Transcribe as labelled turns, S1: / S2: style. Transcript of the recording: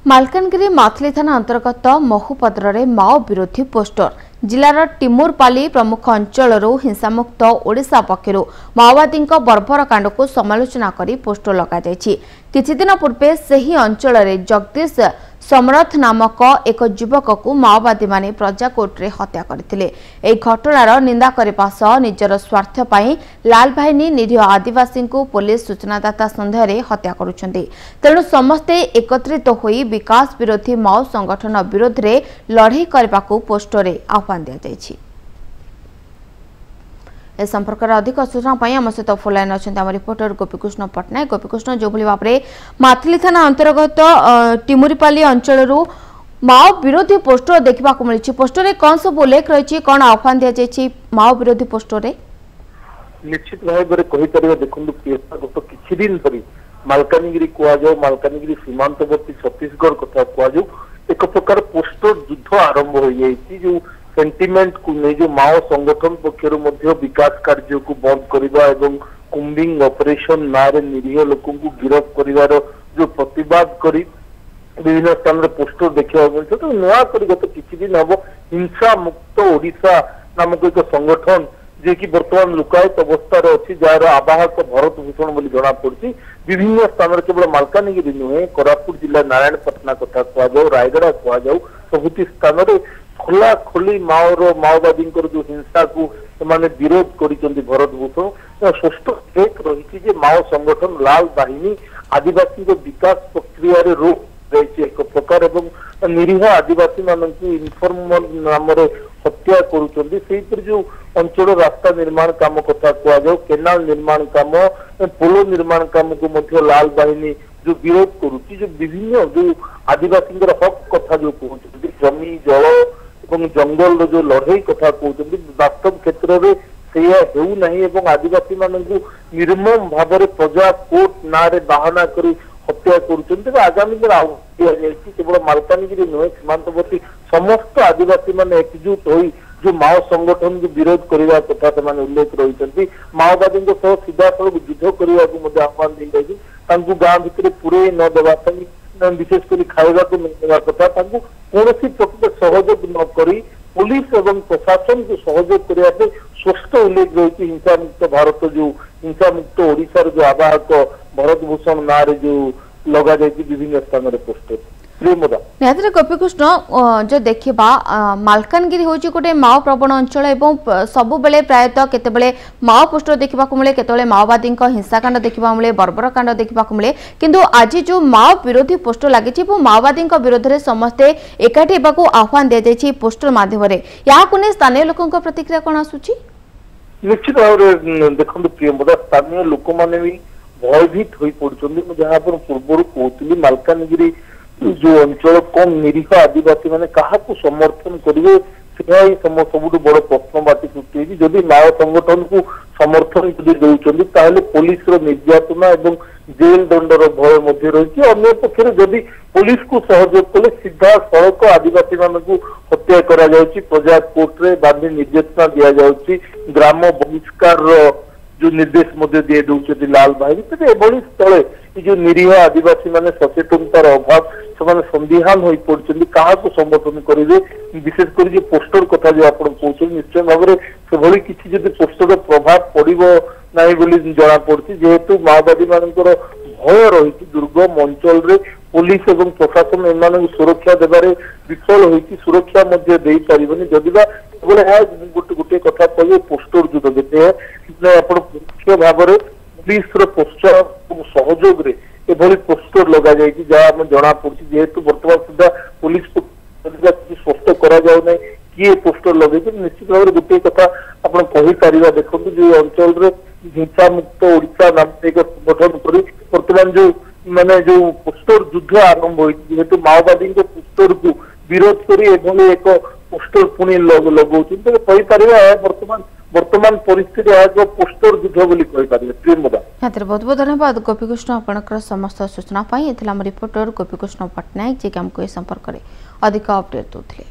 S1: मालकानगिरी माथली थाना अंतर्गत महुपद्र माओ विरोधी पोस्टर जिलार टिमुरपाली प्रमुख अंचल हिंसामुक्त ओडिशा पक्षर माओवादी बर्बर कांड को समालोचना कर पोस्टर लगाई। किछि दिन पूर्वे सही अंचल जगदीश समरथ नामक एक युवक को माओवादी माने प्रजाकोट रे हत्या करथिले। एही घटनार निंदा करबा सह निजर स्वार्थ पई लाल बाहिनी निरीह आदिवासी को पुलिस सूचनादाता सन्देह रे हत्या करुछन्ते। तेणु समस्ते एकत्रित होई विकास विरोधी माओ संगठन विरोध रे लड़ाई करबा को पोस्टर रे आह्वान दिया जायछि। ए संपर्क में अधिक सूचना आम सहित फोन लाइन अच्छा आम रिपोर्टर गोपीकृष्ण पट्टनायक। गोपीकृष्ण जो भाव में माथली थाना अंतर्गत टिमुरीपाली अंचल माओ विरोधी पोस्टर देखा मिली, पोस्टर कौन सब उल्लेख रही, कौन आह्वान दि जाए माओ विरोधी पोस्टर?
S2: निश्चित भाव में कहीपर देखो गत किछि दिन धरी मालकानगिरी कहुँ मालकानगिरी सीमांतवर्ती छत्तीसगढ़ कथा कहु एक प्रकार पोस्टर युद्ध आरंभ हो जाए। जो सेंटिमेंट को नहीं जो माओ संगठन पक्षर विकास कार्य को बंद करवा एवं कुंबिंग ऑपरेशन ना निरीह लोक को गिरफ्त कर जो प्रतिवाद कर विभिन्न स्थान में पोस्टर देखा मिलता। तो नुआ कर गत किछि दिन हम हिंसा मुक्त ओडिशा नामक एक संगठन जे कि बर्तमान लुकायत अवस्था अच्छी जार आवाहक भरत भूषण बोली जना पड़ी विभिन्न स्थान में केवल मालकानगिरी नुहे कोरापुट जिला नारायणपटना कथा कहु रायगड़ा कहु सबुति स्थान में खोला खोली माओवादी जो हिंसा को विरोध कर भरत भूषण स्पष्ट उल्लेख रही माओ संगठन लाल बाहिनी आदिवासी विकास प्रक्रिया रोक रही एक प्रकार एवं निरीह आदिवासी मानक इनफॉर्मल नाम हत्या कर जो अंचल रास्ता निर्माण काम कथा कहु केनाल निर्माण काम पोलो निर्माण काम को लाल बाहिनी जो विरोध करुच्ची जो विभिन्न जो आदिवासी हक कथा जो कहते जमी जल एवं जंगल जो लड़ाई कथा कहते वास्तव क्षेत्र में से आदिवासी मान निर्मम भाव में प्रजा कोर्ट ना बाहना कर हत्या कर आगामी दिन दि केवल मालकानगिरी नुहे सीमांतवर्ती समस्त आदिवासी मान एकजुट हो जो माओ संगठन को विरोध करने कथा से उल्लेख रही माओवादी सीधा सड़क युद्ध करने को आह्वान दी जाए। गाँ भितर पूरे न देवा विशेषकर खावा को मिलवा कथा कौन प्रकृत सहयोग न करी पुलिस एवं प्रशासन को सहयोग करने स्पष्ट उल्लेख रही हिंसा मुक्त भारत जो हिंसा मुक्त ओडिशार जो आवाहक भरत भूषण ना जो लगा जाए विभिन्न स्थान में पोस्टर।
S1: निहत गोपीकृष्ण जो देखा मालकानगिरी हूँ गोटे माओ प्रवण अंचल एवं सबु बेले प्रायतः केतेबेले माओ पोस्टर देखा मिले केतेबेले माओवादी हिंसाकांड देखा मिले बर्बर कांड देखा मिले किंतु आज जो माओ विरोधी पोस्टर लगी माओवादी विरोध में समस्ते एकाठी होगा आह्वान दि जाए पोस्टर माध्यम या स्थानीय लोकों प्रतिक्रिया कौन आसूची?
S2: निश्चित भाव में देखो प्रियंवदा स्थानीय लोक मैंने भी भयभीत हो पड़ते जहाँ पूर्व कहती मालकानगिरी जो अंचल कम निरीह आदिवासी मैंने क्या समर्थन करेंगे सबुठ बड़ प्रश्न बाटी सृष्टि जदि माओ संगठन को समर्थन दौरान पुलिस निर्यातना और जेल दंडर भय रही अन्य पक्ष जदि पुलिस को सहयोग कले सीधा सड़क आदिवासी मान हत्या करा प्रजा कोर्ट रे बांधी निर्यातना दि जाऊँगी ग्राम बहिष्कार जो निर्देश दिए दौरान लाल बाहिनी तेज स्थले जो निरीह आदिवासी मान सचेतनतार अभाव से संदिहान हो पड़ते क्या समर्थन करेंगे विशेषकर जो पोस्टर कथा जो आप कहते निश्चय भाव में से किसी पोस्टर प्रभाव पड़ो ना जना पड़ी जेहेतु माओवादी मान भय रही दुर्गम अंचल रे पुलिस एवं प्रशासन एम सुरक्षा देवारे विफल होती सुरक्षा दे पारबनी जदिवा केवल गोटे कथा कहे पोस्टर युद्ध देते मुख्य भाव में पुलिस पोस्टर सहयोग रे एभली पोस्टर लगा जहाँ जना पड़ी जेहेतु बर्तमान सुधा पुलिस स्पष्ट करा किए पोस्टर लगे निश्चित भाव में गोटे कथा आप कहीपर देखो जो अंचल रे हिंसा मुक्त ओडिशा नाम एक संगठन कर बर्तमान जो माने जो पोस्टर युद्ध आरंभ हो जेहेतु माओवादी पोस्टर को विरोध कर एक पोस्टर पुणी लगौपर वर्तमान परिस्थिति पोस्टर युद्ध बोली प्रियंवदा।
S1: बहुत बहुत धन्यवाद गोपीकृष्ण आपनकर समस्त सूचना रिपोर्टर गोपीकृष्ण पट्टनायक जी आमको संपर्क में अधिक अपडेट देते।